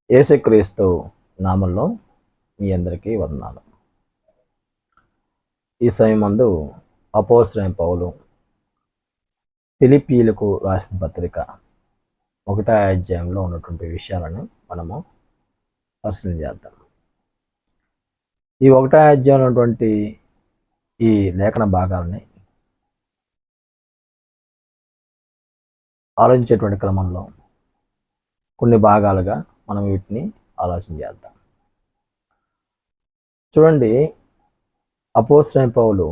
యేసుక్రీస్తు నామంలో మీ అందరికీ వందనాలు. ఈ సమయమందు అపోస్తలుడైన పౌలు ఫిలిప్పీయులకు రాసిన పత్రిక 1వ అధ్యాయంలో ఉన్నటువంటి విషయాలను మనము పరిశీలన చేద్దాం. ఈ 1వ అధ్యాయంలో ఉన్నటువంటి ఈ లేఖన భాగాలని ఆలోచించేటువంటి క్రమంలో కొన్ని భాగాలుగా మనం వీటిని ఆలోచన చేద్దాం. చూడండి, అపోస్తలుడైన పౌలు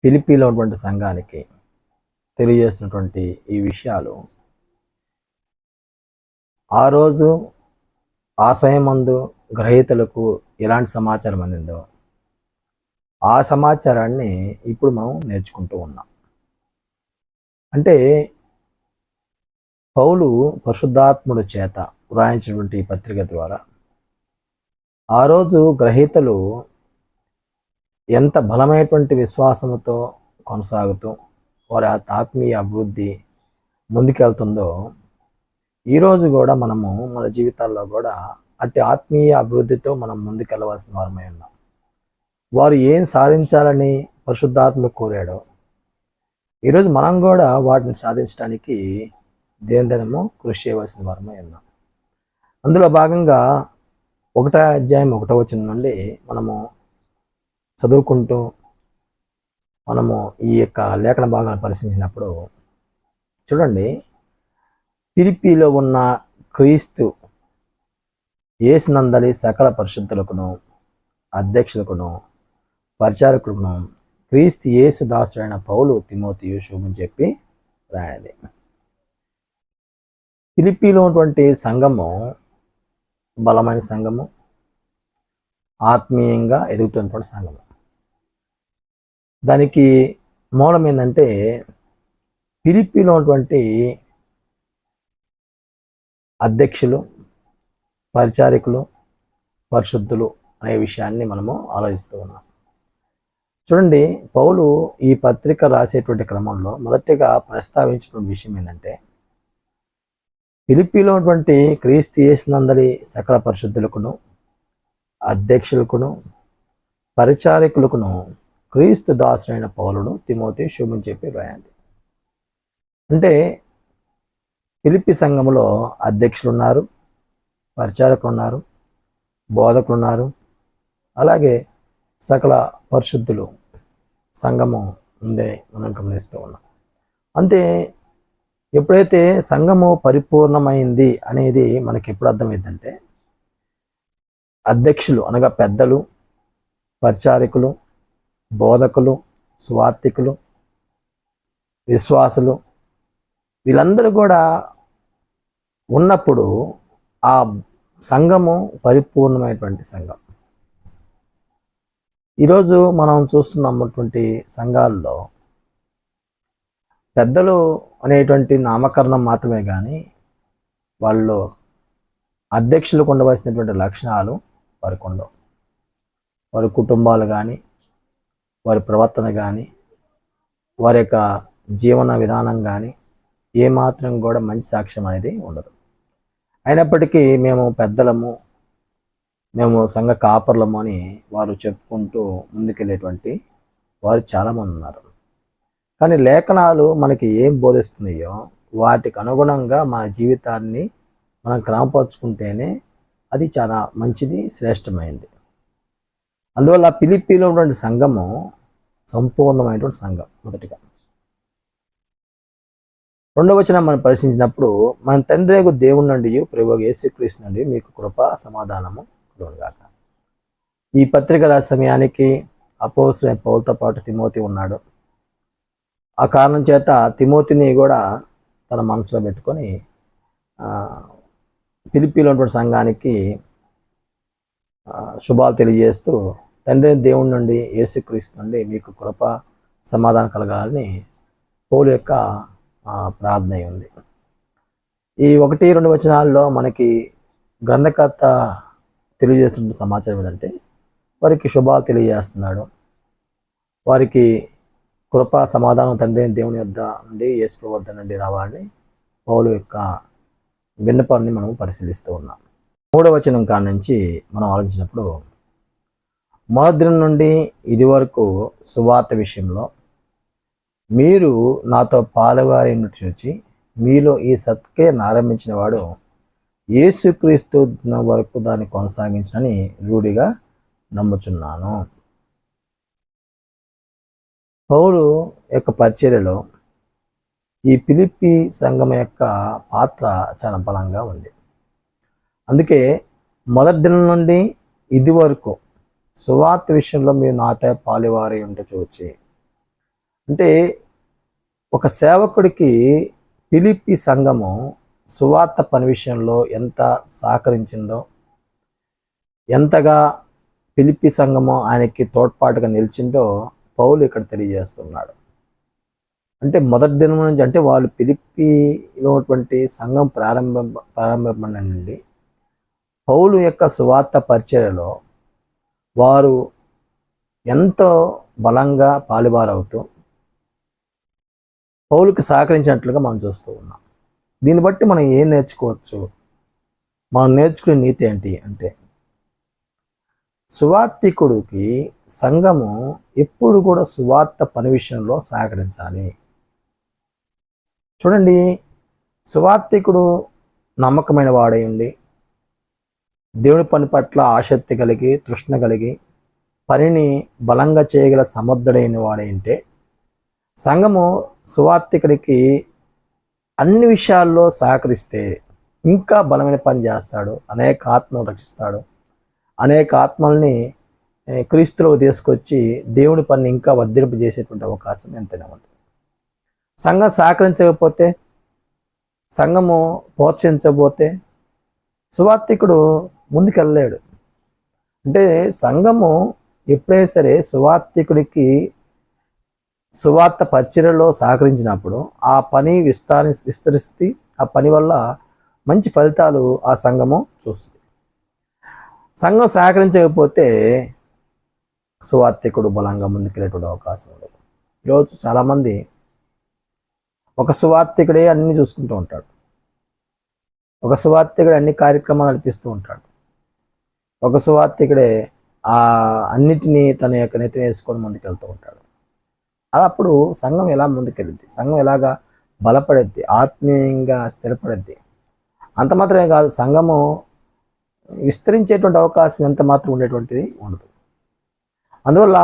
ఫిలిప్పీలో ఉన్నటువంటి సంఘానికి తెలియజేసినటువంటి ఈ విషయాలు ఆ రోజు ఆ సమయమందు గ్రహీతలకు ఎలాంటి సమాచారం అందిందో ఆ సమాచారాన్ని ఇప్పుడు మనం నేర్చుకుంటూ ఉన్నాం. అంటే పౌలు పరిశుద్ధాత్ముడు చేత వ్రాయించినటువంటి ఈ పత్రిక ద్వారా ఆ రోజు గ్రహీతలు ఎంత బలమైనటువంటి విశ్వాసంతో కొనసాగుతూ వారి ఆత్మీయ అభివృద్ధి ముందుకెళ్తుందో ఈరోజు కూడా మనము మన జీవితాల్లో కూడా అట్టి ఆత్మీయ అభివృద్ధితో మనం ముందుకెళ్ళవలసిన వారమై ఉన్నాం. వారు ఏం సాధించాలని పరిశుద్ధాత్ముడు కోరాడో ఈరోజు మనం కూడా వాటిని సాధించడానికి దినదినము కృషి చేయవలసిన వారమై ఉన్నాం. అందులో భాగంగా 1వ అధ్యాయం 1వ వచనం నుండి మనము చదువుకుంటూ మనము ఈ యొక్క లేఖన భాగాన్ని పరిశీలించినప్పుడు చూడండి, ఫిలిప్పీలో ఉన్న క్రీస్తు యేసునందలి సకల పరిశుద్ధులకును అధ్యక్షులకును పరిచారకులకును క్రీస్తు యేసు దాసుడైన పౌలు తిమోతియు శుభం చెప్పి రాయనది. ఫిలిప్పీలో ఉన్నటువంటి సంఘము బలమైన సంఘము, ఆత్మీయంగా ఎదుగుతున్నటువంటి సంఘము. దానికి మూలం ఏంటంటే ఫిలిప్పీలో ఉన్నటువంటి అధ్యక్షులు, పరిచారకులు, పరిశుద్ధులు అనే విషయాన్ని మనము ఆలోచిస్తూ ఉన్నాం. చూడండి, పౌలు ఈ పత్రిక రాసేటువంటి క్రమంలో మొదటిగా ప్రస్తావించినటువంటి విషయం ఏంటంటే ఫిలిప్పీలో ఉన్నటువంటి క్రీస్తు యేసునందలి సకల పరిశుద్ధులకును అధ్యక్షులకును పరిచారకులకును క్రీస్తు దాసుడైన పౌలును తిమోతియు శుభం చెప్పి రాయండి. అంటే ఫిలిప్పీ సంఘములో అధ్యక్షులు ఉన్నారు, పరిచారకులు ఉన్నారు, బోధకులు ఉన్నారు, అలాగే సకల పరిశుద్ధులు సంఘము ఉందే మనం గమనిస్తూ ఉన్నాం. అంతే ఎప్పుడైతే సంఘము పరిపూర్ణమైంది అనేది మనకి ఎప్పుడు అర్థమైందంటే అధ్యక్షులు అనగా పెద్దలు, పరిచారకులు, బోధకులు, సువార్థికులు, విశ్వాసులు వీళ్ళందరూ కూడా ఉన్నప్పుడు ఆ సంఘము పరిపూర్ణమైనటువంటి సంఘం. ఈరోజు మనం చూస్తున్నటువంటి సంఘాల్లో పెద్దలు అనేటువంటి నామకరణం మాత్రమే కానీ వాళ్ళు అధ్యక్షులకు ఉండవలసినటువంటి లక్షణాలు వారికి ఉండవు. వారి కుటుంబాలు కానీ వారి ప్రవర్తన కానీ వారి యొక్క జీవన విధానం కానీ ఏమాత్రం కూడా మంచి సాక్ష్యం అనేది ఉండదు. అయినప్పటికీ మేము పెద్దలము, మేము సంఘ కాపర్లము అని వారు చెప్పుకుంటూ ముందుకెళ్ళేటువంటి వారు చాలామంది ఉన్నారు. కానీ లేఖనాలు మనకి ఏం బోధిస్తున్నాయో వాటికి అనుగుణంగా మన జీవితాన్ని మనం క్రమపరుచుకుంటేనే అది చాలా మంచిది, శ్రేష్టమైంది. అందువల్ల ఫిలిప్పీలో ఉన్నటువంటి సంఘము సంపూర్ణమైనటువంటి సంఘం. మొదటిగా 2వ వచనం మనం పరిశీలించినప్పుడు మన తండ్రి దేవుని నుండి ప్రభువు యేసుక్రీస్తు నుండి మీకు కృప సమాధానము కలుగునుగాక. ఈ పత్రిక రాసే సమయానికి అపోస్తలుడైన పౌలుతో పాటు తిమోతి ఉన్నాడు. ఆ కారణం చేత తిమోతిని కూడా తన మనసులో పెట్టుకొని ఫిలిప్పీలో ఉన్నటువంటి సంఘానికి శుభాలు తెలియజేస్తూ తండ్రి దేవుని నుండి యేసుక్రీస్తు నుండి మీకు కృప సమాధానం కలగాలని పౌలు యొక్క ప్రార్థన ఉంది. ఈ 1-2 వచనాల్లో మనకి గ్రంథకర్త తెలియజేస్తున్న సమాచారం ఏంటంటే వారికి శుభాలు తెలియజేస్తున్నాడు. వారికి కృప సమాధానం తండ్రి దేవుని యొద్ద నుండి యేసు ప్రభువు వద్ద నుండి రావాలని పౌలు యొక్క విన్నపాన్ని మనం పరిశీలిస్తూ ఉన్నాం. 3వ వచనం కాడ నుంచి మనం ఆలోచించినప్పుడు, మొదటి దినం నుండి ఇది వరకు సువార్త విషయంలో మీరు నాతో పాలువారిని చూచి మీలో ఈ సత్క్రియను ఆరంభించిన వాడు యేసుక్రీస్తు దినం వరకు దాన్ని కొనసాగించనని రూఢిగా నమ్ముచున్నాను. పౌలు యొక్క పరిచర్యలో ఈ ఫిలిప్పీ సంఘం యొక్క పాత్ర చాలా బలంగా ఉంది. అందుకే మొదటి దినం నుండి ఇది వరకు సువార్త విషయంలో మీరు నాతో పాలువారి ఉంటే చూచి, అంటే ఒక సేవకుడికి ఫిలిప్పీ సంఘము సువార్త పని విషయంలో ఎంత సహకరించిందో, ఎంతగా ఫిలిప్పీ సంఘము ఆయనకి తోడ్పాటుగా నిలిచిందో పౌలు ఇక్కడ తెలియజేస్తున్నాడు. అంటే మొదటి దినం నుంచి, అంటే వాళ్ళు ఫిలిప్పీలో సంఘం ప్రారంభమైన నుండి పౌలు యొక్క సువార్త పరిచర్యలో వారు ఎంతో బలంగా పాలువారవుతూ పౌలుకి సహకరించినట్లుగా మనం చూస్తూ ఉన్నాం. దీన్ని బట్టి మనం ఏం నేర్చుకోవచ్చు? మనం నేర్చుకునే నీతి ఏంటి అంటే, సువార్తికుడికి సంఘము ఎప్పుడు కూడా సువార్త పని విషయంలో సహకరించాలి. చూడండి, సువార్తికుడు నమ్మకమైన వాడై ఉండి దేవుని పని పట్ల ఆసక్తి కలిగి తృష్ణ కలిగి పనిని బలంగా చేయగల సమర్థుడైన వాడై ఉంటే సంఘము సువార్తికుడికి అన్ని విషయాల్లో సహకరిస్తే ఇంకా బలమైన పని చేస్తాడు, అనేక ఆత్మలు రక్షిస్తాడు, అనేక ఆత్మల్ని క్రీస్తులో తీసుకొచ్చి దేవుని పని ఇంకా వర్ధింపజేసేటువంటి అవకాశం ఎంతైనా ఉంటుంది. సంఘం సహకరించకపోతే, సంఘము ప్రోత్సహించకపోతే సువార్తికుడు ముందుకెళ్ళలేడు. అంటే సంఘము ఎప్పుడైనా సరే సువార్తికుడికి సువార్త పరిచర్యలో సహకరించినప్పుడు ఆ పని విస్తరిస్తే ఆ పని వల్ల మంచి ఫలితాలు ఆ సంఘము చూస్తుంది. సంఘం సహకరించకపోతే సువార్తికుడు బలంగా ముందుకెళ్ళేటువంటి అవకాశం ఉండదు. ఈరోజు చాలామంది ఒక సువార్తికుడే అన్ని చూసుకుంటూ ఉంటాడు, ఒక సువార్తికుడే అన్ని కార్యక్రమాలు నడిపిస్తూ ఉంటాడు, ఒక సువార్తికుడే అన్నిటినీ తన యొక్క నెత్తిన వేసుకొని ముందుకెళ్తూ ఉంటాడు. అలా అప్పుడు సంఘం ఎలా ముందుకెళ్ళిద్ది? సంఘం ఎలాగా బలపడద్ది, ఆత్మీయంగా స్థిరపడద్ది? అంత మాత్రమే కాదు, సంఘము విస్తరించేటువంటి అవకాశం ఎంత మాత్రం ఉండేటువంటిది ఉండదు. అందువల్ల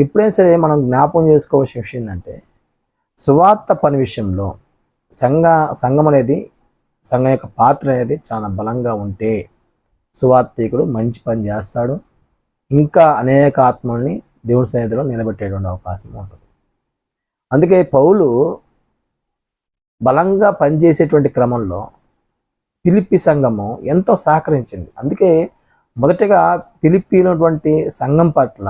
ఎప్పుడైనా సరే మనం జ్ఞాపకం చేసుకోవాల్సిన విషయం ఏంటంటే, సువార్త పని విషయంలో సంఘం అనేది, సంఘం యొక్క పాత్ర అనేది చాలా బలంగా ఉంటే సువార్తికుడు మంచి పని చేస్తాడు, ఇంకా అనేక ఆత్మల్ని దేవుని సన్నిధిలో నిలబెట్టేటువంటి అవకాశం ఉంటుంది. అందుకే పౌలు బలంగా పనిచేసేటువంటి క్రమంలో ఫిలిప్పీ సంఘము ఎంతో సహకరించింది. అందుకే మొదటగా ఫిలిప్పీలో సంఘం పట్ల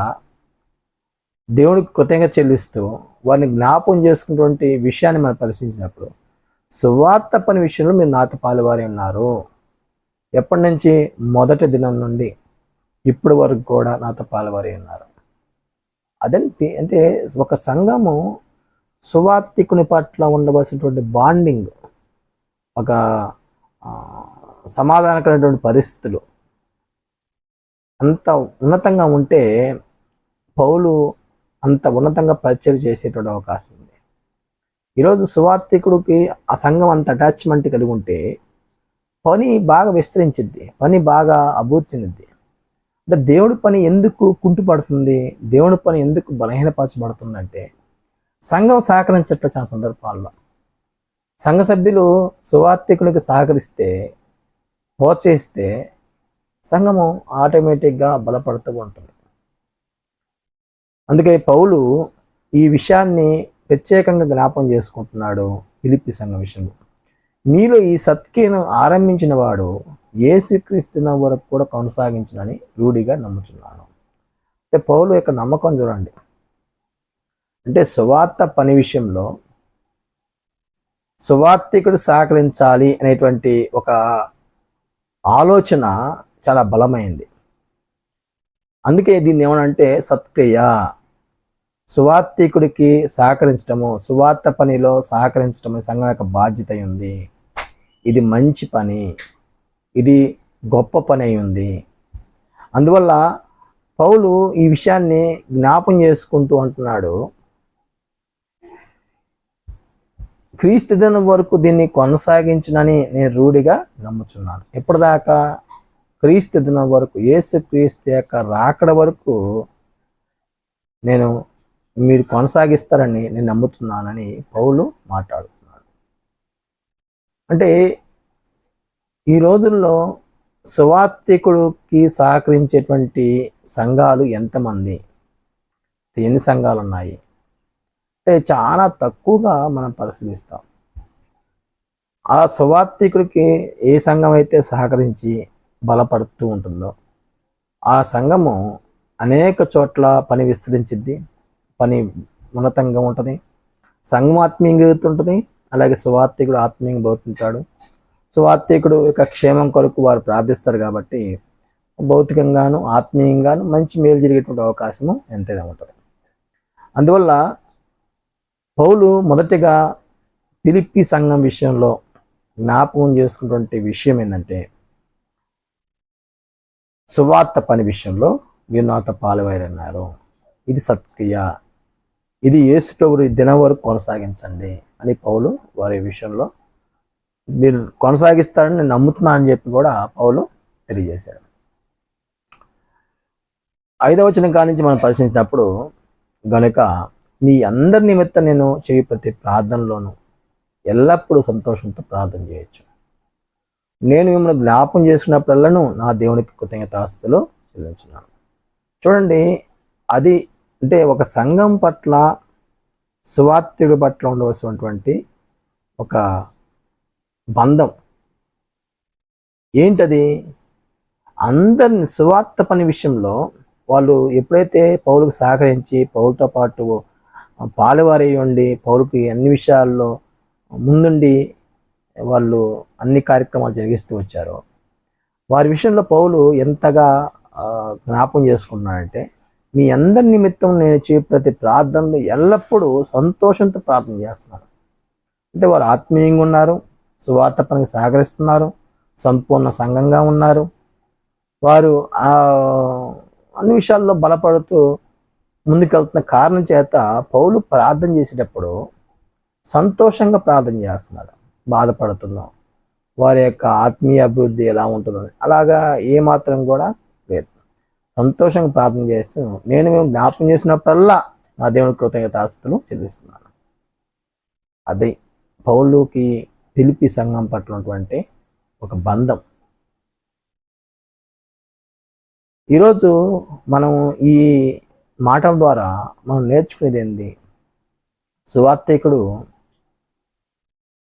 దేవునికి కృతజ్ఞత చెల్లిస్తూ వారిని జ్ఞాపకం చేసుకున్నటువంటి విషయాన్ని మనం పరిశీలించినప్పుడు, సువార్త పని విషయంలో మీరు నాతో పాలువారి ఉన్నారు. ఎప్పటి నుంచి? మొదటి దినం నుండి ఇప్పటి వరకు కూడా నాతో పాలువారి ఉన్నారు. అదేంటి అంటే, ఒక సంఘము సువార్తికుని పట్ల ఉండవలసినటువంటి బాండింగ్, ఒక సమాధానకరమైనటువంటి పరిస్థితులు అంత ఉన్నతంగా ఉంటే పౌలు అంత ఉన్నతంగా పరిచయం చేసేటువంటి అవకాశం ఉంది. ఈరోజు సువార్తికుడికి ఆ సంఘం అంత అటాచ్మెంట్ కలిగి ఉంటే పని బాగా విస్తరించిద్ది, పని బాగా అభివృద్ధి చెందిద్ది. అంటే దేవుడి పని ఎందుకు కుంటుపడుతుంది, దేవుడి పని ఎందుకు బలహీనపరచబడుతుందంటే, సంఘం సహకరించట్ల చాలా సందర్భాల్లో సంఘ సభ్యులు సువార్తికునికి సహకరిస్తే, ప్రోత్సహిస్తే సంఘము ఆటోమేటిక్గా బలపడుతూ ఉంటుంది. అందుకే పౌలు ఈ విషయాన్ని ప్రత్యేకంగా జ్ఞాపకం చేసుకుంటున్నాడు ఫిలిప్పీ సంఘం విషయంలో. మీలో ఈ సత్క్రియను ఆరంభించిన వాడు యేసుక్రీస్తు వరకు కూడా కొనసాగించునని రూఢిగా నమ్ముచున్నాను. అంటే పౌలు యొక్క నమ్మకం చూడండి. అంటే సువార్త పని విషయంలో సువార్తికుడు సహకరించాలి అనేటువంటి ఒక ఆలోచన చాలా బలమైంది. అందుకే దీన్ని ఏమనంటే సత్క్రియ, సువార్తికుడికి సహకరించడము, సువార్త పనిలో సహకరించడము సంఘం యొక్క బాధ్యత ఉంది. ఇది మంచి పని, ఇది గొప్ప పని అయి ఉంది. అందువల్ల పౌలు ఈ విషయాన్ని జ్ఞాపం చేసుకుంటూ అంటున్నాడు, క్రీస్తు దినం వరకు దీన్ని కొనసాగించునని నేను రూఢిగా నమ్ముచున్నాను. ఎప్పటిదాకా? క్రీస్తు దినం వరకు, యేసు క్రీస్తు యొక్క రాకడ వరకు నేను మీరు కొనసాగిస్తారని నేను నమ్ముతున్నానని పౌలు మాట్లాడుతున్నాడు. అంటే ఈ రోజుల్లో సువార్తికుడికి సహకరించేటువంటి సంఘాలు ఎంతమంది, ఎన్ని సంఘాలు ఉన్నాయి అంటే చాలా తక్కువగా మనం పరిశీలిస్తాం. ఆ సువార్తికుడికి ఏ సంఘం అయితే సహకరించి బలపడుతూ ఉంటుందో ఆ సంఘము అనేక చోట్ల పని విస్తరించిద్ది, పని ఉన్నతంగా ఉంటుంది, సంఘం ఆత్మీయంగా ఎదుగుతుంటుంది, అలాగే సువార్తికుడు ఆత్మీయంగా బోతుంటాడు. సువార్తికుడు యొక్క క్షేమం కొరకు వారు ప్రార్థిస్తారు కాబట్టి భౌతికంగాను ఆత్మీయంగాను మంచి మేలు జరిగేటువంటి అవకాశము ఎంతైనా ఉంటుంది. అందువల్ల పౌలు మొదటిగా ఫిలిప్పీ సంఘం విషయంలో జ్ఞాపకం చేసుకున్నటువంటి విషయం ఏంటంటే, సువార్త పని విషయంలో మీరు నాతో పాలువారన్నారు, ఇది సత్క్రియ, ఇది యేసు ప్రభువు దినం వరకు కొనసాగించండి అని పౌలు వారి విషయంలో మీరు కొనసాగిస్తారని నేను నమ్ముతున్నా అని చెప్పి కూడా పౌలు తెలియజేశాడు. 5వ వచనం కాడి నుంచి మనం పరిశీలించినప్పుడు, గనుక మీ అందరి నిమిత్తం నేను చేయు ప్రతి ప్రార్థనలోనూ ఎల్లప్పుడూ సంతోషంతో ప్రార్థన చేయొచ్చు. నేను మిమ్మల్ని జ్ఞాపం చేసుకున్నప్పుడల్లాను నా దేవునికి కృతజ్ఞతాస్తుతులు చెల్లించున్నాను. చూడండి, అది అంటే ఒక సంఘం పట్ల, సువార్తికుడి పట్ల ఉండవలసినటువంటి ఒక బంధం ఏంటది? అందరిని సువార్త పని విషయంలో వాళ్ళు ఎప్పుడైతే పౌలుకు సహకరించి పౌలుతో పాటు పాలువారై ఉండి పౌలుకి అన్ని విషయాల్లో ముందుండి వాళ్ళు అన్ని కార్యక్రమాలు జరిగిస్తూ వచ్చారో, వారి విషయంలో పౌలు ఎంతగా జ్ఞాపం చేసుకున్నాడంటే, మీ అందరి నిమిత్తం నేను చేయ ప్రతి ప్రార్థనలు ఎల్లప్పుడూ సంతోషంతో ప్రార్థన చేస్తున్నాను. అంటే వారు ఆత్మీయంగా ఉన్నారు, సువార్త పనికి సహకరిస్తున్నారు, సంపూర్ణ సంఘంగా ఉన్నారు, వారు అన్ని విషయాల్లో బలపడుతూ ముందుకెళ్తున్న కారణం చేత పౌలు ప్రార్థన చేసేటప్పుడు సంతోషంగా ప్రార్థన చేస్తున్నాడు. బాధపడుతున్నాం, వారి యొక్క ఆత్మీయ అభివృద్ధి ఎలా ఉంటుందో అలాగా ఏమాత్రం కూడా లేదు. సంతోషంగా ప్రార్థన చేస్తూ నేను మేము జ్ఞాపకం చేసినప్పుడల్లా నా దేవుని కృతజ్ఞతాస్తుతులు చెల్లిస్తున్నాను. అది పౌలుకి ఫిలిప్పీ సంఘం పట్ల ఉన్నటువంటి ఒక బంధం. ఈరోజు మనం ఈ మాటల ద్వారా మనం నేర్చుకునేది ఏంటి? సువార్తికుడు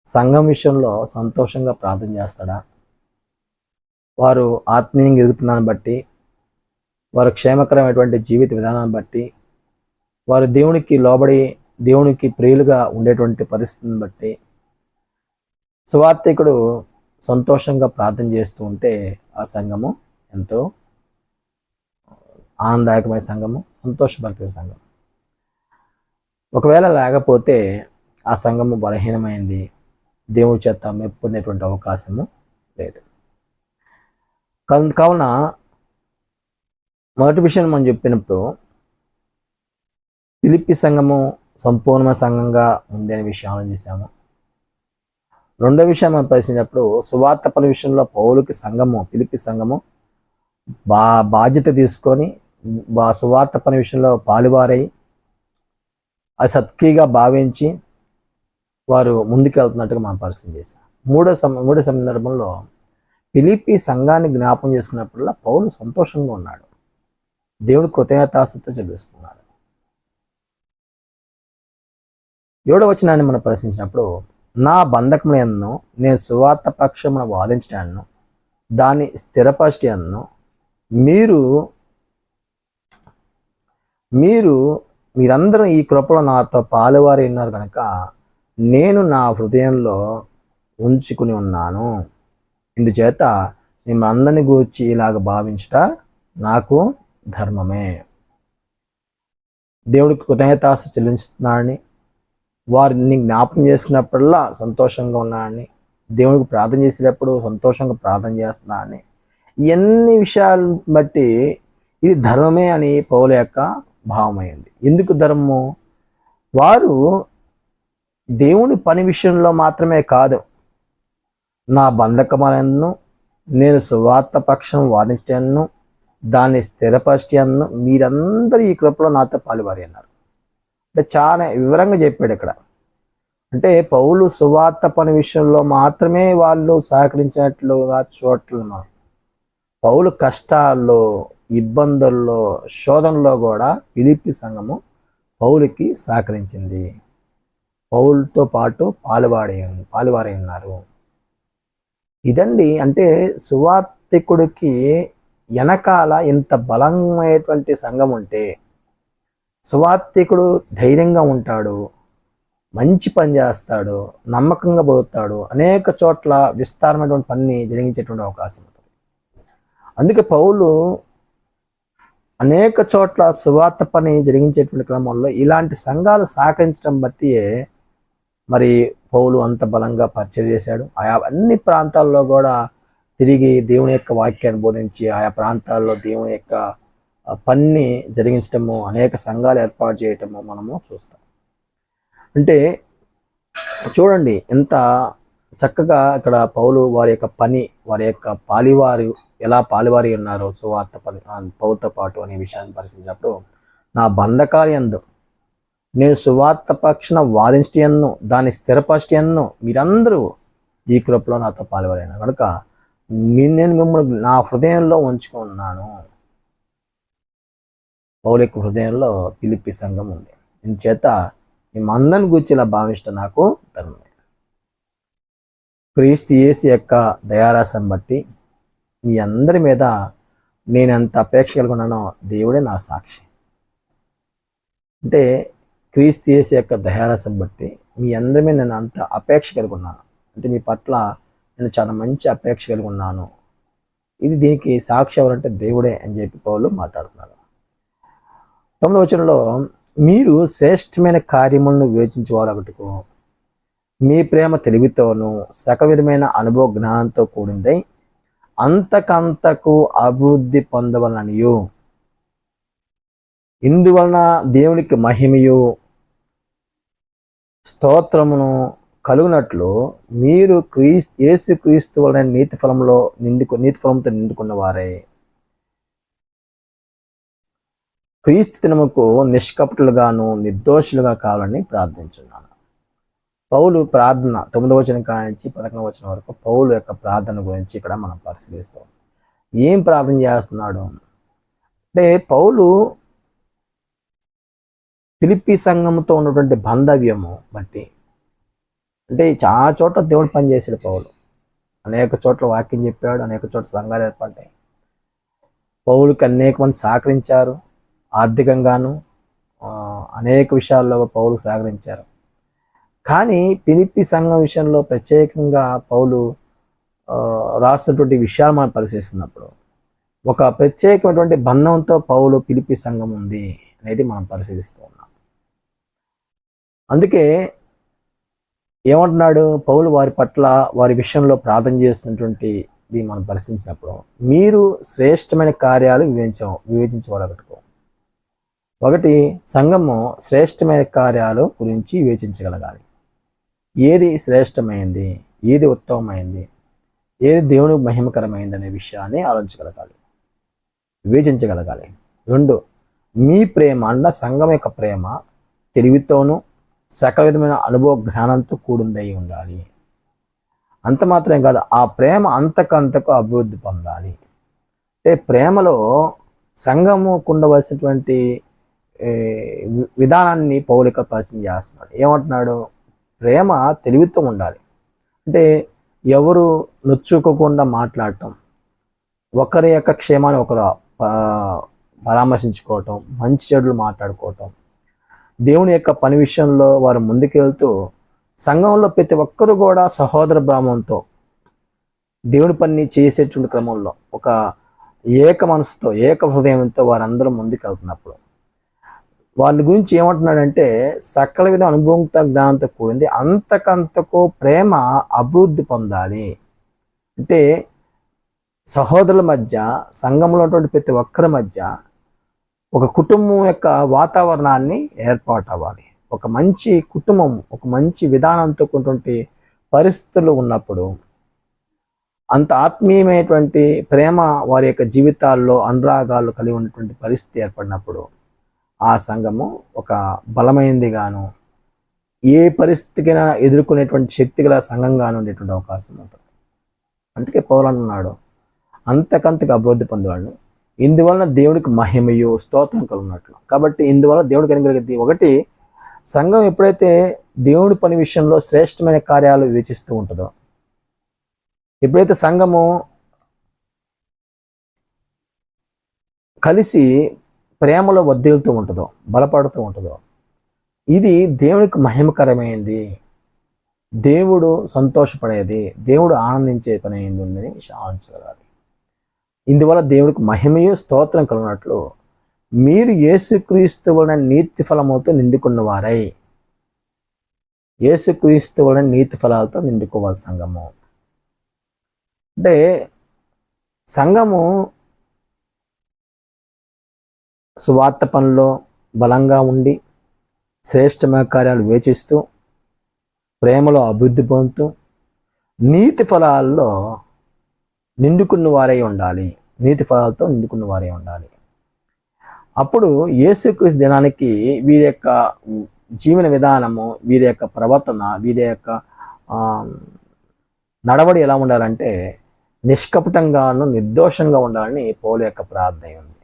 సంఘం విషయంలో సంతోషంగా ప్రార్థన చేస్తాడా? వారు ఆత్మీయంగా ఎదుగుతున్నాన్ని బట్టి, వారు క్షేమకరమైనటువంటి జీవిత విధానాన్ని బట్టి, వారు దేవునికి లోబడి దేవునికి ప్రియులుగా ఉండేటువంటి పరిస్థితిని బట్టి సువార్తికుడు సంతోషంగా ప్రార్థన చేస్తూ ఉంటే ఆ సంఘము ఎంతో ఆనందదాయకమైన సంఘము, సంతోషపరిచే సంఘం. ఒకవేళ లేకపోతే ఆ సంఘము బలహీనమైంది, దేవుడి చేత మెప్పు పొందేటువంటి అవకాశము లేదు. కావున మొదటి విషయం మనం చెప్పినప్పుడు ఫిలిప్పీ సంఘము సంపూర్ణ సంఘంగా ఉంది అనే విషయం ఆలోచించాము. రెండో విషయం మనం పరిశీలించినప్పుడు సువార్త పని విషయంలో పౌలుకి సంఘము, ఫిలిప్పీ సంఘము బాధ్యత తీసుకొని సువార్త పని విషయంలో పాలువారై అది సత్క్రియగా భావించి వారు ముందుకెళ్తున్నట్టుగా మనం పరిశీలన చేశాం. మూడో సందర్భంలో ఫిలిప్పీ సంఘాన్ని జ్ఞాపం చేసుకున్నప్పుడల్లా పౌలు సంతోషంగా ఉన్నాడు, దేవుడు కృతజ్ఞతాస్తుతితో చెల్లిస్తున్నాడు. 7వ వచనాన్ని మనం పరిశీలించినప్పుడు, నా బంధకములను నేను సువార్త పక్షమున వాదించడాన్ని దాన్ని స్థిరపరచడాన్ని మీరందరూ ఈ కృపలో నాతో పాలువారి ఉన్నారు కనుక నేను నా హృదయంలో ఉంచుకుని ఉన్నాను. ఇందుచేత మిమ్మల్ని అందరిని గూర్చి ఇలాగ భావించుట నాకు ధర్మమే. దేవుడికి కృతజ్ఞతాస్తుతులు చెల్లిస్తున్నాడని, వారిని జ్ఞాపకం చేసుకున్నప్పుడల్లా సంతోషంగా ఉన్నాడని, దేవునికి ప్రార్థన చేసేటప్పుడు సంతోషంగా ప్రార్థన చేస్తున్నా అని ఇవన్నీ విషయాలను బట్టి ఇది ధర్మమే అని పౌలు యొక్క భావమైంది. ఎందుకు ధర్మము? వారు దేవుని పని విషయంలో మాత్రమే కాదు, నా బంధకములను నేను సువార్త పక్షం వాదించను, దాన్ని స్థిరపరచను, మీరందరూ ఈ కృపలో నాతో పాలువారి అన్నారు. అంటే చాలా వివరంగా చెప్పాడు ఇక్కడ. అంటే పౌలు సువార్త పని విషయంలో మాత్రమే వాళ్ళు సహకరించినట్లుగా చూడట్లేదు. పౌలు కష్టాల్లో, ఇబ్బందుల్లో, శోధనలో కూడా ఫిలిప్పీ సంఘము పౌలుకి సహకరించింది. పౌలుతో పాటు పాలువారి ఉన్నారు. ఇదండి అంటే సువార్తికుడికి వెనకాల ఇంత బలమైనటువంటి సంఘం ఉంటే సువార్తికుడు ధైర్యంగా ఉంటాడు, మంచి పని చేస్తాడు, నమ్మకంగా బతుకుతాడు, అనేక చోట్ల విస్తారమైనటువంటి పనిని జరిగించేటువంటి అవకాశం ఉంటుంది. అందుకే పౌలు అనేక చోట్ల సువార్త పని జరిగించేటువంటి క్రమంలో ఇలాంటి సంఘాలు సహకరించడం బట్టియే మరి పౌలు అంత బలంగా పరిచయం చేశాడు. ఆయా అన్ని ప్రాంతాల్లో కూడా తిరిగి దేవుని యొక్క వాక్యాన్ని బోధించి ఆయా ప్రాంతాల్లో దేవుని యొక్క పని జరిగించటము, అనేక సంఘాలు ఏర్పాటు చేయటము మనము చూస్తాం. అంటే చూడండి ఎంత చక్కగా ఇక్కడ పౌలు వారి యొక్క పని, వారి యొక్క పాలివారు ఎలా పాలివారి ఉన్నారో సువార్త పని పౌలతో పాటు అనే విషయాన్ని పరిశీలించినప్పుడు, నా బంధకార్యందు నేను సువార్త పక్షన వాదించను, దాన్ని స్థిరపరచను, మీరందరూ ఈ కృపలో నాతో పాలువారైన కనుక నేను మిమ్మల్ని నా హృదయంలో ఉంచుకున్నాను. పౌలు యొక్క హృదయంలో ఫిలిప్పీ సంఘం ఉంది. ఇంచేత మేమందరిని గురించి ఇలా భావించడం నాకు ధర్మమే. క్రీస్తు యేసు యొక్క దయారాసం బట్టి మీ అందరి మీద నేను ఎంత అపేక్ష కలిగి ఉన్నానో దేవుడే నా సాక్షి. అంటే క్రీస్తు యేసు యొక్క దయారసం బట్టి మీ అందరి మీద నేను అంత అపేక్ష కలిగి ఉన్నాను. అంటే మీ పట్ల నేను చాలా మంచి అపేక్ష కలిగి ఉన్నాను. దీనికి సాక్షి ఎవరంటే దేవుడే అని చెప్పి పౌలు మాట్లాడుతున్నారు. 9వ వచనంలో, మీరు శ్రేష్టమైన కార్యములను వివేచించువారొకటికు మీ ప్రేమ తెలివితోనూ సకల విధమైన అనుభవ జ్ఞానంతో కూడిందై అంతకంతకు అభివృద్ధి పొందవలననియు, ఇందువలన దేవునికి మహిమయు స్తోత్రమును కలుగునట్లు మీరు యేసు క్రీస్తు వలన నీతి ఫలంతో నిండుకున్న వారే క్రీస్తు దినముకు నిష్కపటులుగాను నిర్దోషులుగా కావాలని ప్రార్థించున్నాను. పౌలు ప్రార్థన 9వ వచనం కానించి 11వ వచనం వరకు పౌలు యొక్క ప్రార్థన గురించి ఇక్కడ మనం పరిశీలిస్తాం. ఏం ప్రార్థన చేస్తున్నాడు అంటే, పౌలు ఫిలిప్పీ సంఘంతో ఉన్నటువంటి బాంధవ్యము బట్టి, అంటే చాలా చోట్ల దేవుడు పని చేశాడు పౌలు. అనేక చోట్ల వాక్యం చెప్పాడు, అనేక చోట్ల సంఘాలు ఏర్పడ్డాయి. పౌలుకి అనేక మంది సహకరించారు, ఆర్థికంగాను అనేక విషయాల్లో పౌలు సహకరించారు. కానీ ఫిలిప్పీ సంఘం విషయంలో ప్రత్యేకంగా పౌలు రాసినటువంటి విషయాలు మనం పరిశీలిస్తున్నప్పుడు ఒక ప్రత్యేకమైనటువంటి బంధంతో పౌలు ఫిలిప్పీ సంఘం ఉంది అనేది మనం పరిశీలిస్తూ ఉన్నాం. అందుకే ఏమంటున్నాడు పౌలు వారి పట్ల, వారి విషయంలో ప్రార్థన చేస్తున్నటువంటి ఇది మనం పరిశీలించినప్పుడు, మీరు శ్రేష్టమైన కార్యాలు వివేచించవలగట్టుకో. ఒకటి, సంఘము శ్రేష్టమైన కార్యాలు గురించి వివేచించగలగాలి. ఏది శ్రేష్టమైంది, ఏది ఉత్తమమైంది, ఏది దేవునికి మహిమకరమైంది అనే విషయాన్ని ఆలోచించగలగాలి, వివేచించగలగాలి. 2, మీ ప్రేమ అన్న సంఘం యొక్క ప్రేమ తెలివితోనూ సకల విధమైన అనుభవ జ్ఞానంతో కూడిందై ఉండాలి. అంత మాత్రమే కాదు, ఆ ప్రేమ అంతకంతకు అభివృద్ధి పొందాలి. అంటే ప్రేమలో సంఘము ఉండవలసినటువంటి విధానాన్ని పౌలిక పరిచయం చేస్తున్నాడు. ఏమంటున్నాడు? ప్రేమ తెలివితో ఉండాలి. అంటే ఎవరు నొచ్చుకోకుండా మాట్లాడటం, ఒకరి యొక్క క్షేమాన్ని ఒకరు పరామర్శించుకోవటం, మంచి చెడులు మాట్లాడుకోవటం, దేవుని యొక్క పని విషయంలో వారు ముందుకెళ్తూ సంఘంలో ప్రతి ఒక్కరు కూడా సహోదర భావంతో దేవుని పని చేసేటువంటి క్రమంలో ఒక ఏక మనసుతో, ఏక హృదయంతో వారందరూ ముందుకెళ్తున్నప్పుడు వాళ్ళ గురించి ఏమంటున్నాడంటే సకల విధ అనుభవంతో జ్ఞానంతో కూడింది, అంతకంతకు ప్రేమ అభివృద్ధి పొందాలి. అంటే సహోదరుల మధ్య, సంఘంలో ఉన్నటువంటి ప్రతి ఒక్కరి మధ్య ఒక కుటుంబం యొక్క వాతావరణాన్ని ఏర్పాటు అవ్వాలి. ఒక మంచి కుటుంబం, ఒక మంచి విధానంతో కూడినటువంటి పరిస్థితులు ఉన్నప్పుడు, అంత ఆత్మీయమైనటువంటి ప్రేమ వారి యొక్క జీవితాల్లో అనురాగాలు కలిగి ఉన్నటువంటి పరిస్థితి ఏర్పడినప్పుడు ఆ సంఘము ఒక బలమైనదిగాను, ఏ పరిస్థితికైనా ఎదుర్కొనేటువంటి శక్తి గల సంఘంగాను ఉండేటువంటి అవకాశం ఉంటుంది. అందుకే పౌలు అంటున్నాడు, అంతకంతకు అభివృద్ధి పొందేవాడిని, ఇందువలన దేవుడికి మహిమయు స్తోత్రం కలుగునట్లు. కాబట్టి ఇందువల్ల దేవుడికి కలిగేది ఒకటి, సంఘం ఎప్పుడైతే దేవుడి పని విషయంలో శ్రేష్టమైన కార్యాలు వివేచిస్తూ ఉంటుందో, ఎప్పుడైతే సంఘము కలిసి ప్రేమలో వర్ధిల్లుతూ ఉంటుందో, బలపడుతూ ఉంటుందో, ఇది దేవునికి మహిమకరమైంది, దేవుడు సంతోషపడేది, దేవుడు ఆనందించే పని అయింది ఉందని ఆలోచించగలగాలి. ఇందువల్ల దేవుడికి మహిమయు స్తోత్రం కలిగినట్లు మీరు యేసుక్రీస్తు వలన నీతి ఫలముతో నిండుకున్న వారై, యేసుక్రీస్తు వలన నీతి ఫలాలతో నిండుకోవాలి సంఘము. అంటే సంఘము సువార్త పనిలో బలంగా ఉండి శ్రేష్టమైన కార్యాలు వేచిస్తూ ప్రేమలో అభివృద్ధి పొందుతూ నీతి ఫలాల్లో నిండుకున్న వారై ఉండాలి, నీతి ఫలాలతో నిండుకున్న వారై ఉండాలి. అప్పుడు యేసుక్రీస్తు దినానికి వీరి యొక్క జీవన విధానము, వీరి యొక్క ప్రవర్తన, వీరి యొక్క నడవడి ఎలా ఉండాలంటే నిష్కపటంగాను నిర్దోషంగా ఉండాలని పౌలు యొక్క ప్రార్థన ఉంది.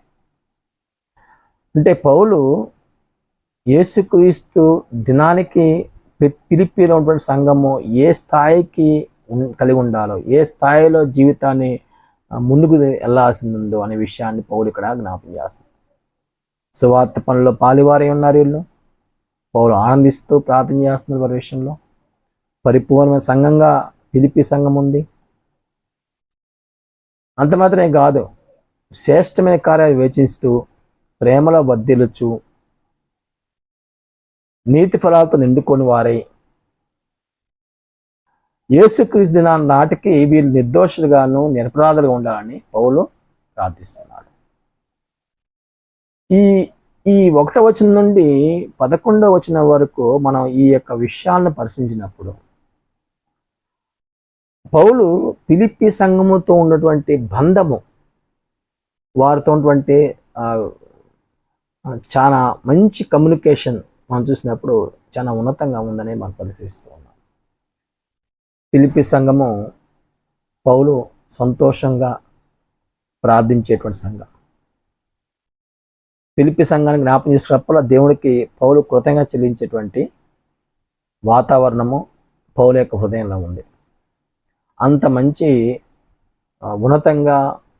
అంటే పౌలు యేసుక్రీస్తు దినానికి ఫిలిప్పీలో ఉన్నటువంటి సంఘము ఏ స్థాయికి కలిగి ఉండాలో, ఏ స్థాయిలో జీవితాన్ని ముందుకు వెళ్ళాల్సిందో అనే విషయాన్ని పౌలు ఇక్కడ జ్ఞాపకం చేస్తుంది. సువార్త పనుల్లో పాలివారై ఉన్నారు వీళ్ళు. పౌలు ఆనందిస్తూ ప్రార్థన చేస్తున్నారు వారి విషయంలో. పరిపూర్ణమైన సంఘంగా ఫిలిప్పీ సంఘం ఉంది. అంత మాత్రమే కాదు, శ్రేష్టమైన కార్యాలు వేచిస్తూ ప్రేమలో వర్ధిల్లుచు నీతి ఫలాలతో నిండుకొని వారై యేసుక్రీస్తు దినాన్ని నాటికి వీళ్ళు నిర్దోషులుగాను నిరపరాధులుగా ఉండాలని పౌలు ప్రార్థిస్తున్నాడు. ఈ 1వ వచనం నుండి 11వ వచనం వరకు మనం ఈ యొక్క విషయాలను పరిశీలించినప్పుడు పౌలు ఫిలిప్పీ సంఘముతో ఉన్నటువంటి బంధము, వారితో ఉన్నటువంటి చాలా మంచి కమ్యూనికేషన్ మనం చూసినప్పుడు చాలా ఉన్నతంగా ఉందని మనం పరిశీలిస్తూ ఉన్నాం. ఫిలిప్పీ సంఘము పౌలు సంతోషంగా ప్రార్థించేటువంటి సంఘం. ఫిలిప్పీ సంఘానికి జ్ఞాపకం చేసినప్పుడు దేవుడికి పౌలు కృతంగా చెల్లించేటువంటి వాతావరణము పౌలు యొక్క హృదయంలో ఉంది. అంత మంచి ఉన్నతంగా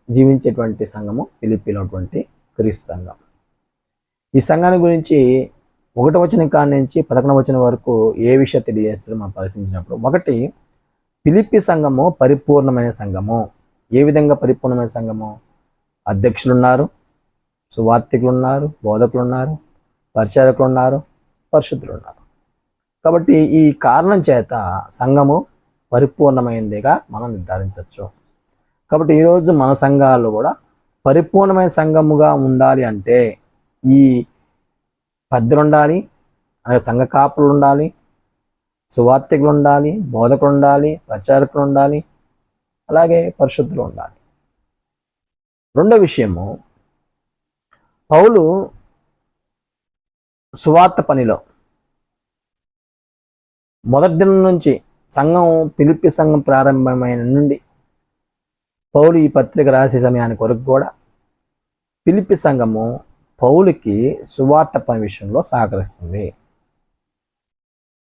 జీవించేటువంటి సంఘము ఫిలిప్పీలో ఉన్నటువంటి క్రీస్తు సంఘం. ఈ సంఘాన్ని గురించి 1వ వచనం కాడి నుంచి 11వ వచనం వరకు ఏ విషయం తెలియజేస్తారో మనం పరిశీలించినప్పుడు, ఒకటి, ఫిలిప్పీ సంఘము పరిపూర్ణమైన సంఘము. ఏ విధంగా పరిపూర్ణమైన సంఘము? అధ్యక్షులు ఉన్నారు, సువార్థికులు ఉన్నారు, బోధకులు ఉన్నారు, పరిచారకులు ఉన్నారు, పరిశుద్ధులు ఉన్నారు. కాబట్టి ఈ కారణం చేత సంఘము పరిపూర్ణమైనదిగా మనం నిర్ధారించవచ్చు. కాబట్టి ఈరోజు మన సంఘాలు కూడా పరిపూర్ణమైన సంఘముగా ఉండాలి అంటే ఈ పెద్దలు ఉండాలి, అలాగే సంఘ కాపులు ఉండాలి, సువార్థికులు ఉండాలి, బోధకులు ఉండాలి, ప్రచారకులు ఉండాలి, అలాగే పరిశుద్ధులు ఉండాలి. రెండో విషయము, పౌలు సువార్త పనిలో మొదటి దినం నుంచి సంఘం ఫిలిప్పీ సంఘం ప్రారంభమైన నుండి పౌలు ఈ పత్రిక రాసే సమయానికి వరకు కూడా ఫిలిప్పీ సంఘము పౌలుకి సువార్త పని విషయంలో సహకరిస్తుంది.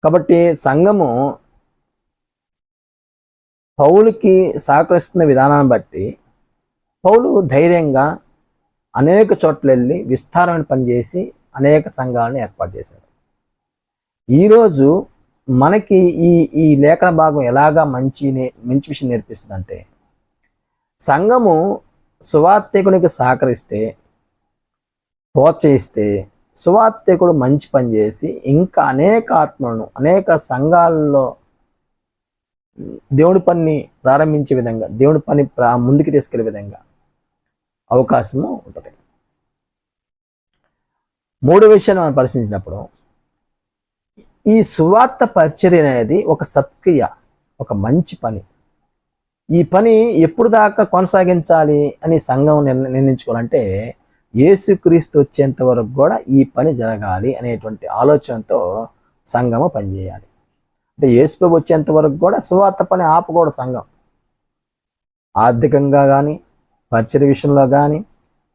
కాబట్టి సంఘము పౌలుకి సహకరిస్తున్న విధానాన్ని బట్టి పౌలు ధైర్యంగా అనేక చోట్ల వెళ్ళి విస్తారమైన పని చేసి అనేక సంఘాలను ఏర్పాటు చేశాడు. ఈరోజు మనకి ఈ లేఖన భాగం ఎలాగా మంచి విషయం నేర్పిస్తుందంటే, సంఘము సువార్థికునికి సహకరిస్తే, ప్రోత్సహిస్తే, సువార్థికుడు మంచి పని చేసి ఇంకా అనేక ఆత్మలను అనేక సంఘాలలో దేవుడి పనిని ప్రారంభించే విధంగా, దేవుడి పని ముందుకు తీసుకెళ్లే విధంగా అవకాశము ఉంటుంది. మూడో విషయాన్ని మనం పరిశీలించినప్పుడు, ఈ సువార్త పరిచర్య అనేది ఒక సత్క్రియ, ఒక మంచి పని. ఈ పని ఎప్పుడు దాకా కొనసాగించాలి అని సంఘం నిర్ణయించుకోవాలంటే యేసుక్రీస్తు వచ్చేంత వరకు కూడా ఈ పని జరగాలి అనేటువంటి ఆలోచనతో సంఘము పనిచేయాలి. అంటే యేసుప్రభు వచ్చేంత వరకు కూడా సువార్త పని ఆపకూడదు సంఘం. ఆర్థికంగా కానీ, పరిచర్య విషయంలో కానీ,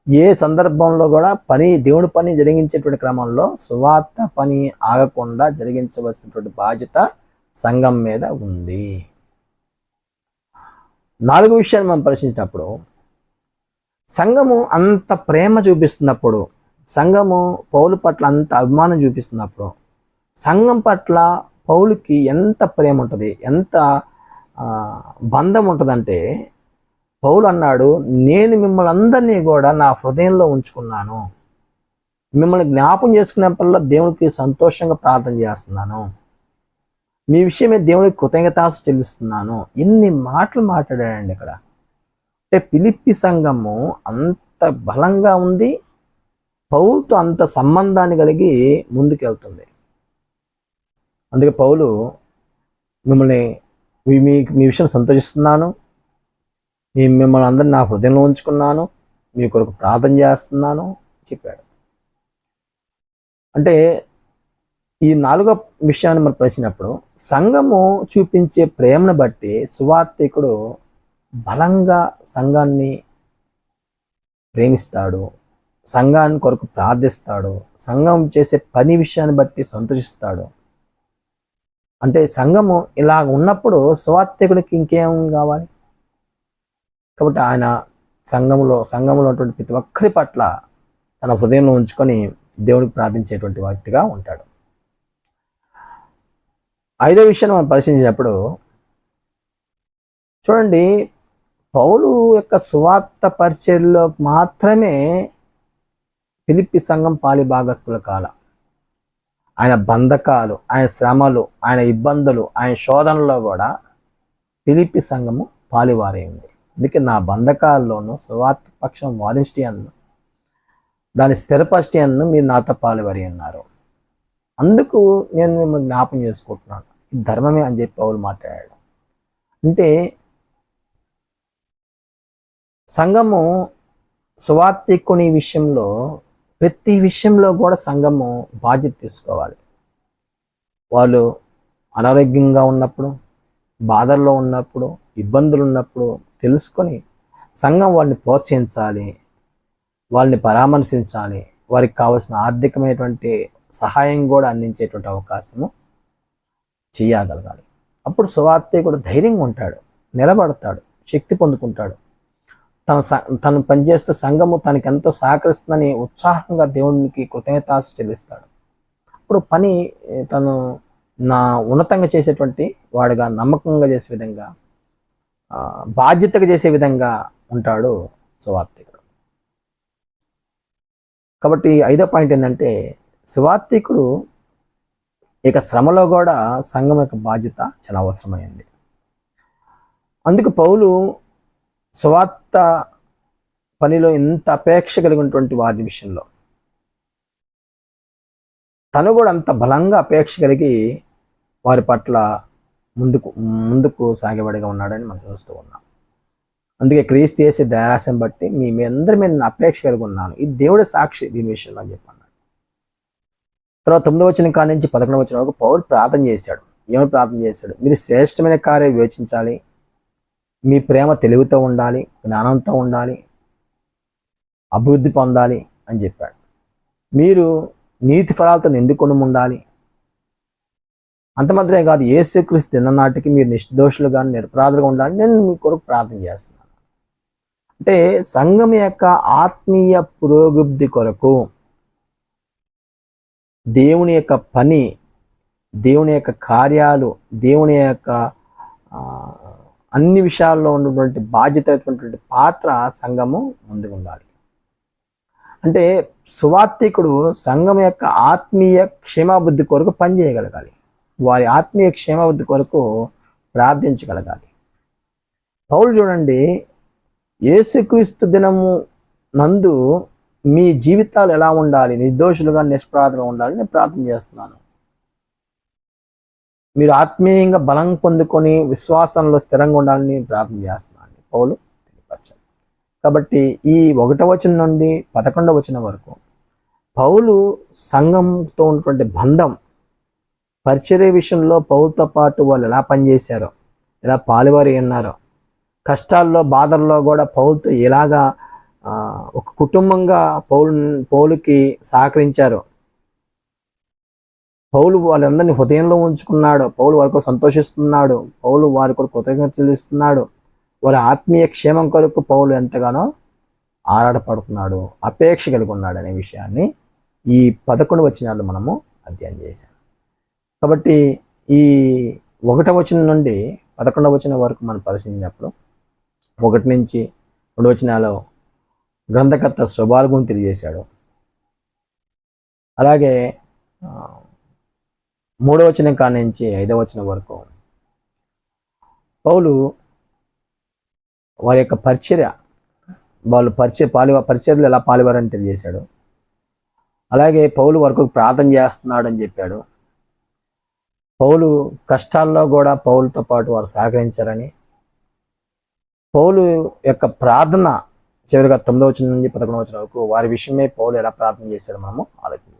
ఏ సందర్భంలో కూడా దేవుని పని జరిగించేటువంటి క్రమంలో సువార్త పని ఆగకుండా జరిగించవలసినటువంటి బాధ్యత సంఘం మీద ఉంది. నాలుగో విషయాన్ని మనం పరిశీలించినప్పుడు, సంఘము అంత ప్రేమ చూపిస్తున్నప్పుడు, సంఘము పౌలు పట్ల అంత అభిమానం చూపిస్తున్నప్పుడు, సంఘం పట్ల పౌలుకి ఎంత ప్రేమ ఉంటుంది, ఎంత బంధం ఉంటుందంటే, పౌలు అన్నాడు, నేను మిమ్మల్ని అందరినీ కూడా నా హృదయంలో ఉంచుకున్నాను, మిమ్మల్ని జ్ఞాపం చేసుకునేప్పటిలో దేవునికి సంతోషంగా ప్రార్థన చేస్తున్నాను, మీ విషయమే దేవునికి కృతజ్ఞతాసు చెల్లిస్తున్నాను. ఇన్ని మాటలు మాట్లాడాడండి ఇక్కడ. అంటే ఫిలిప్పి సంఘము అంత బలంగా ఉంది, పౌలుతో అంత సంబంధాన్ని కలిగి ముందుకెళ్తుంది. అందుకే పౌలు మిమ్మల్ని మీ విషయం సంతోషిస్తున్నాను, మిమ్మల్ని అందరినీ నా హృదయంలో ఉంచుకున్నాను, మీ కొరకు ప్రార్థన చేస్తున్నాను చెప్పాడు. అంటే ఈ నాలుగో విషయాన్ని మనం పరిచినప్పుడు, సంఘము చూపించే ప్రేమను బట్టి సువార్థికుడు బలంగా సంఘాన్ని ప్రేమిస్తాడు, సంఘాన్ని కొరకు ప్రార్థిస్తాడు, సంఘం చేసే పని విషయాన్ని బట్టి సంతోషిస్తాడు. అంటే సంఘము ఇలా ఉన్నప్పుడు సువార్థికుడికి ఇంకేం కావాలి? కాబట్టి ఆయన సంఘంలో ఉన్నటువంటి ప్రతి ఒక్కరి పట్ల తన హృదయంలో ఉంచుకొని దేవుడికి ప్రార్థించేటువంటి వ్యక్తిగా ఉంటాడు. ఐదో విషయాన్ని మనం పరిశీలించినప్పుడు చూడండి, పౌలు యొక్క సువార్త పరిచర్యలో మాత్రమే ఫిలిప్పి సంఘం పాలి భాగస్థుల కాల. ఆయన బంధకాలు, ఆయన శ్రమలు, ఆయన ఇబ్బందులు, ఆయన శోధనలో కూడా ఫిలిప్పి సంఘము పాలివారై ఉంది. అందుకే నా బంధకాల్లోనూ సువార్త పక్షం వాదించటి అన్ను, దాన్ని స్థిరపరచటి అన్ను మీరు నాతో పాలివారి ఉన్నారు. అందుకు నేను మిమ్మల్ని జ్ఞాపం చేసుకుంటున్నాను, ఇది ధర్మమే అని చెప్పి పౌలు మాట్లాడాడు. అంటే సంఘము సువార్థికుని విషయంలో ప్రతి విషయంలో కూడా సంఘము బాధ్యత తీసుకోవాలి. వాళ్ళు అనారోగ్యంగా ఉన్నప్పుడు, బాధల్లో ఉన్నప్పుడు, ఇబ్బందులు ఉన్నప్పుడు తెలుసుకొని సంఘం వాళ్ళని ప్రోత్సహించాలి, వాళ్ళని పరామర్శించాలి, వారికి కావాల్సిన ఆర్థికమైనటువంటి సహాయం కూడా అందించేటువంటి అవకాశము చేయగలగాలి. అప్పుడు సువార్థికుడు ధైర్యంగా ఉంటాడు, నిలబడతాడు, శక్తి పొందుకుంటాడు. తను పనిచేస్తూ సంఘము తనకి ఎంతో సహకరిస్తుందని ఉత్సాహంగా దేవునికి కృతజ్ఞతాసు చెల్లిస్తాడు. అప్పుడు పని తను ఉన్నతంగా చేసేటువంటి వాడుగా, నమ్మకంగా చేసే విధంగా, బాధ్యతగా చేసే విధంగా ఉంటాడు సువార్థికుడు. కాబట్టి ఐదో పాయింట్ ఏంటంటే, సువార్థికుడు ఇక శ్రమలో కూడా సంఘం యొక్క బాధ్యత చాలా అవసరమైంది. అందుకు పౌలు సువార్త పనిలో ఎంత అపేక్ష కలిగినటువంటి వారి విషయంలో తను కూడా అంత బలంగా అపేక్ష కలిగి వారి పట్ల ముందుకు సాగేవాడిగా ఉన్నాడని మనం చూస్తూ ఉన్నాం. అందుకే క్రీస్తు చేసే దయారాశం బట్టి మీ అందరి మీద అపేక్ష కలిగి ఉన్నాను, ఇది దేవుడి సాక్షి దీని విషయంలో అని చెప్పన్నాడు. తర్వాత 9వ వచనం కాడి నుంచి 11వ వచనం వరకు పౌలు ప్రార్థన చేశాడు. ఏమని ప్రార్థన చేశాడు? మీరు శ్రేష్టమైన కార్యం వివేచించాలి, మీ ప్రేమ తెలివితో ఉండాలి, జ్ఞానంతో ఉండాలి, అభివృద్ధి పొందాలి అని చెప్పాడు. మీరు నీతి ఫలాలతో నిండుకొని ఉండాలి. అంత మాత్రమే కాదు, యేసుక్రీస్తు దిననాటికి మీరు నిర్దోషులుగా నిరపరాధులుగా ఉండాలని నేను మీ కొరకు ప్రార్థన చేస్తున్నాను. అంటే సంఘం యొక్క ఆత్మీయ పురోగతి కొరకు దేవుని యొక్క పని, దేవుని యొక్క కార్యాలు, దేవుని యొక్క అన్ని విషయాల్లో ఉన్నటువంటి బాధ్యతటువంటి పాత్ర సంఘము ముందుకు ఉండాలి. అంటే సువార్థికుడు సంఘం యొక్క ఆత్మీయ క్షేమాభివృద్ధి కొరకు పనిచేయగలగాలి, వారి ఆత్మీయ క్షేమాభివృద్ధి కొరకు ప్రార్థించగలగాలి. పౌలు చూడండి, యేసుక్రీస్తు దినము నందు మీ జీవితాలు ఎలా ఉండాలి, నిర్దోషులుగా నిష్ప్రార్థనగా ఉండాలని నేను ప్రార్థన చేస్తున్నాను. మీరు ఆత్మీయంగా బలం పొందుకొని విశ్వాసంలో స్థిరంగా ఉండాలని ప్రార్థన చేస్తున్నాను పౌలు తెలియపరచాడు. కాబట్టి ఈ 1వ వచనం నుండి 11వ వచనం వరకు పౌలు సంఘంతో ఉన్నటువంటి బంధం, పరిచర్య విషయంలో పౌలుతో పాటు వాళ్ళు ఎలా పనిచేశారో, ఎలా పాలువారి ఉన్నారో, కష్టాల్లో బాధల్లో కూడా పౌలుతో ఎలాగా ఒక కుటుంబంగా పౌలుకి సహకరించారు, పౌలు వాళ్ళందరినీ హృదయంలో ఉంచుకున్నాడు, పౌలు వారి కొరకు సంతోషిస్తున్నాడు, పౌలు వారి కొరకు కృతజ్ఞత చెల్లిస్తున్నాడు, వారి ఆత్మీయ క్షేమం కొరకు పౌలు ఎంతగానో ఆరాటపడుతున్నాడు, అపేక్ష కలిగి ఉన్నాడు అనే విషయాన్ని ఈ 11 వచనాలు మనము అధ్యయనం చేశాం. కాబట్టి ఈ 1వ వచనం నుండి 11వ వచనం వరకు మనం పరిశీలించినప్పుడు 1 నుంచి 2 వచనాలు గ్రంథకర్త స్వభావ గురించి తెలియజేశాడు. అలాగే 3వ వచనం కాడి నుంచి 5వ వచనం వరకు పౌలు వారి యొక్క పరిచర్య, వాళ్ళు పరిచర్యలు ఎలా పాలువారని తెలియజేశాడు. అలాగే పౌలు వరకు ప్రార్థన చేస్తున్నాడు అని చెప్పాడు. పౌలు కష్టాల్లో కూడా పౌలుతో పాటు వారు సహకరించారని, పౌలు యొక్క ప్రార్థన చివరిగా 9వ వచనం నుంచి 11వ వచనం వరకు వారి విషయమే పౌలు ఎలా ప్రార్థన చేశాడు మనము ఆలోచించాలి.